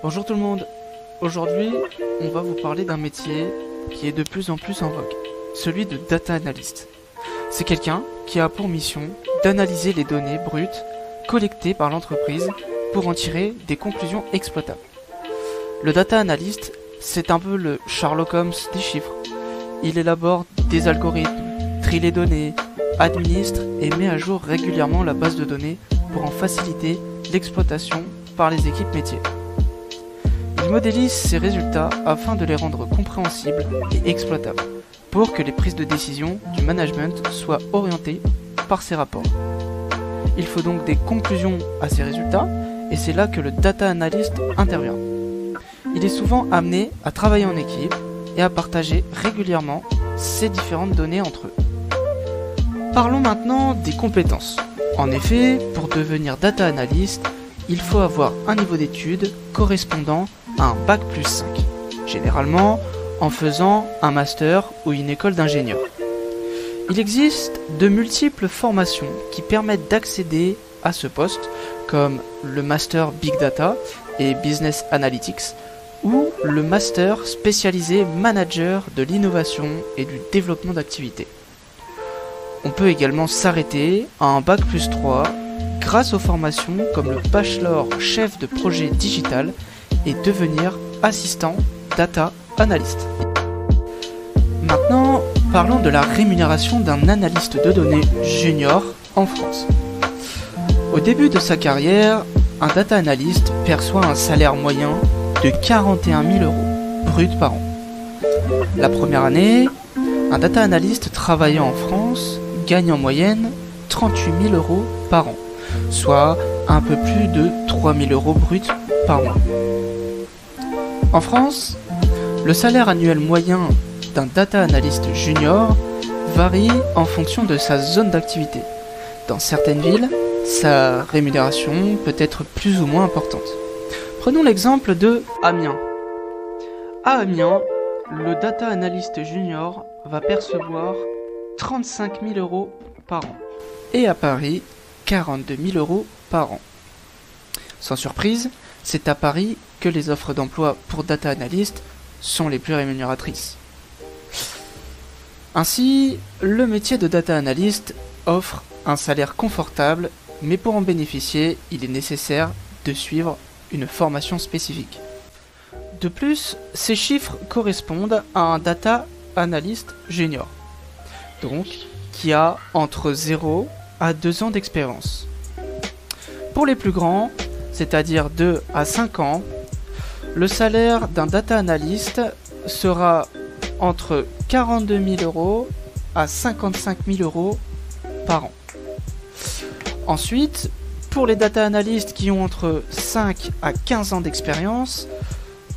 Bonjour tout le monde. Aujourd'hui, on va vous parler d'un métier qui est de plus en plus en vogue, celui de data analyst. C'est quelqu'un qui a pour mission d'analyser les données brutes collectées par l'entreprise pour en tirer des conclusions exploitables. Le data analyst, c'est un peu le Sherlock Holmes des chiffres. Il élabore des algorithmes, trie les données, administre et met à jour régulièrement la base de données pour en faciliter l'exploitation par les équipes métiers. Il modélise ces résultats afin de les rendre compréhensibles et exploitables, pour que les prises de décision du management soient orientées par ces rapports. Il faut donc des conclusions à ces résultats, et c'est là que le data analyst intervient. Il est souvent amené à travailler en équipe et à partager régulièrement ces différentes données entre eux. Parlons maintenant des compétences. En effet, pour devenir data analyst, il faut avoir un niveau d'études correspondant à un bac plus 5, généralement en faisant un master ou une école d'ingénieur. Il existe de multiples formations qui permettent d'accéder à ce poste, comme le master Big Data et Business Analytics, ou le master spécialisé manager de l'innovation et du développement d'activités. On peut également s'arrêter à un bac plus 3 grâce aux formations comme le bachelor chef de projet digital et devenir assistant data analyst. Maintenant, parlons de la rémunération d'un analyste de données junior en France. Au début de sa carrière, un data analyst perçoit un salaire moyen de 41 000 € brut par an. La première année, un data analyst travaillant en France gagne en moyenne 38 000 € par an, soit un peu plus de 3 000 € brut par mois. En France, le salaire annuel moyen d'un data analyst junior varie en fonction de sa zone d'activité. Dans certaines villes, sa rémunération peut être plus ou moins importante. Prenons l'exemple de Amiens. À Amiens, le data analyst junior va percevoir 35 000 € par an. Et à Paris, 42 000 € par an. Sans surprise, c'est à Paris que les offres d'emploi pour data analyst sont les plus rémunératrices. Ainsi, le métier de data analyst offre un salaire confortable, mais pour en bénéficier, il est nécessaire de suivre une formation spécifique. De plus, ces chiffres correspondent à un data analyst junior, donc qui a entre 0 à 2 ans d'expérience. Pour les plus grands, c'est-à-dire 2 à 5 ans, le salaire d'un data analyst sera entre 42 000 € à 55 000 € par an. Ensuite, pour les data analysts qui ont entre 5 à 15 ans d'expérience,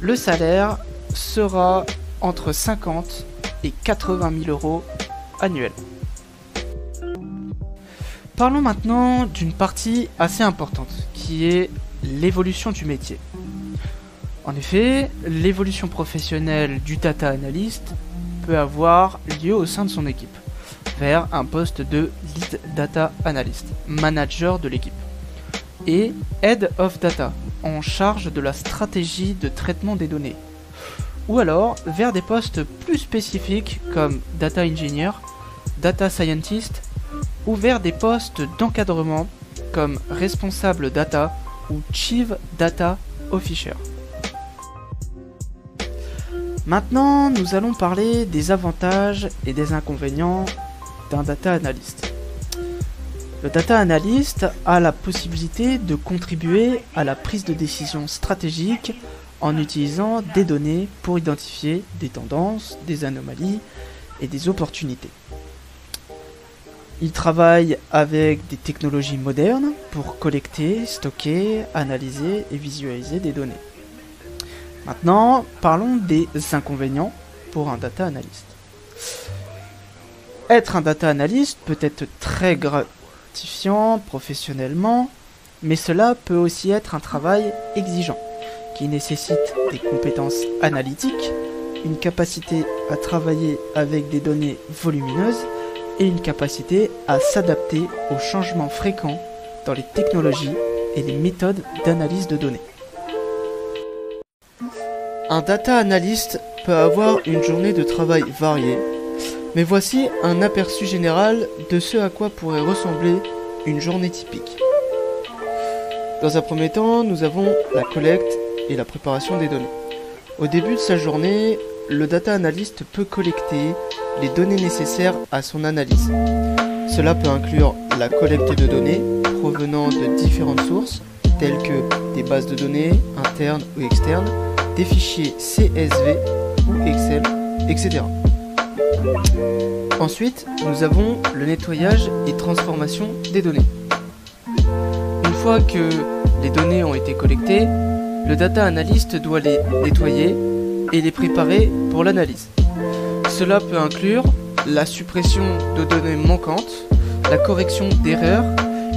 le salaire sera entre 50 et 80 000 € annuels. Parlons maintenant d'une partie assez importante, qui est l'évolution du métier. En effet, l'évolution professionnelle du data analyst peut avoir lieu au sein de son équipe, vers un poste de lead data analyst, manager de l'équipe, et head of data, en charge de la stratégie de traitement des données, ou alors vers des postes plus spécifiques comme data engineer, data scientist, ou vers des postes d'encadrement comme responsable data ou chief data officer. Maintenant, nous allons parler des avantages et des inconvénients d'un data analyst. Le data analyst a la possibilité de contribuer à la prise de décision stratégique en utilisant des données pour identifier des tendances, des anomalies et des opportunités. Il travaille avec des technologies modernes pour collecter, stocker, analyser et visualiser des données. Maintenant, parlons des inconvénients pour un data analyst. Être un data analyst peut être très gratifiant professionnellement, mais cela peut aussi être un travail exigeant, qui nécessite des compétences analytiques, une capacité à travailler avec des données volumineuses et une capacité à s'adapter aux changements fréquents dans les technologies et les méthodes d'analyse de données. Un data analyst peut avoir une journée de travail variée, mais voici un aperçu général de ce à quoi pourrait ressembler une journée typique. Dans un premier temps, nous avons la collecte et la préparation des données. Au début de sa journée, le data analyst peut collecter les données nécessaires à son analyse. Cela peut inclure la collecte de données provenant de différentes sources, telles que des bases de données internes ou externes, des fichiers CSV ou Excel, etc. Ensuite, nous avons le nettoyage et transformation des données. Une fois que les données ont été collectées, le data analyst doit les nettoyer et les préparer pour l'analyse. Cela peut inclure la suppression de données manquantes, la correction d'erreurs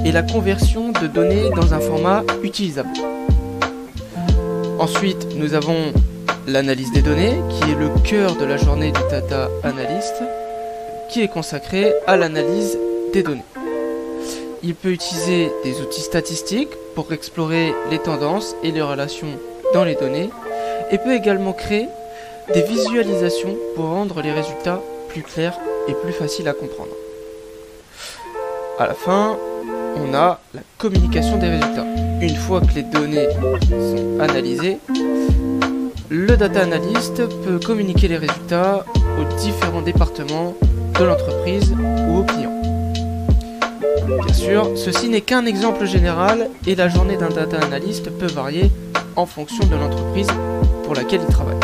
et la conversion de données dans un format utilisable. Ensuite, nous avons l'analyse des données, qui est le cœur de la journée du data analyst, qui est consacré à l'analyse des données. Il peut utiliser des outils statistiques pour explorer les tendances et les relations dans les données, et peut également créer des visualisations pour rendre les résultats plus clairs et plus faciles à comprendre. À la fin, on a la communication des résultats. Une fois que les données sont analysées, le data analyst peut communiquer les résultats aux différents départements de l'entreprise ou aux clients. Bien sûr, ceci n'est qu'un exemple général et la journée d'un data analyst peut varier en fonction de l'entreprise pour laquelle il travaille,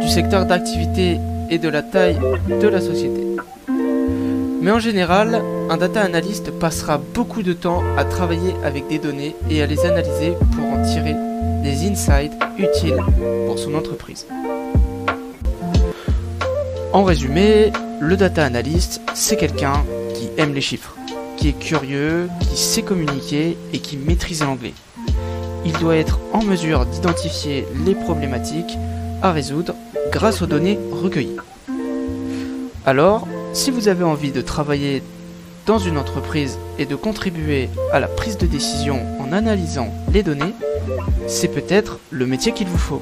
du secteur d'activité et de la taille de la société. Mais en général, un data analyst passera beaucoup de temps à travailler avec des données et à les analyser pour en tirer des insights utiles pour son entreprise. En résumé, le data analyst, c'est quelqu'un qui aime les chiffres, qui est curieux, qui sait communiquer et qui maîtrise l'anglais. Il doit être en mesure d'identifier les problématiques à résoudre grâce aux données recueillies. Alors, si vous avez envie de travailler dans une entreprise et de contribuer à la prise de décision en analysant les données, c'est peut-être le métier qu'il vous faut.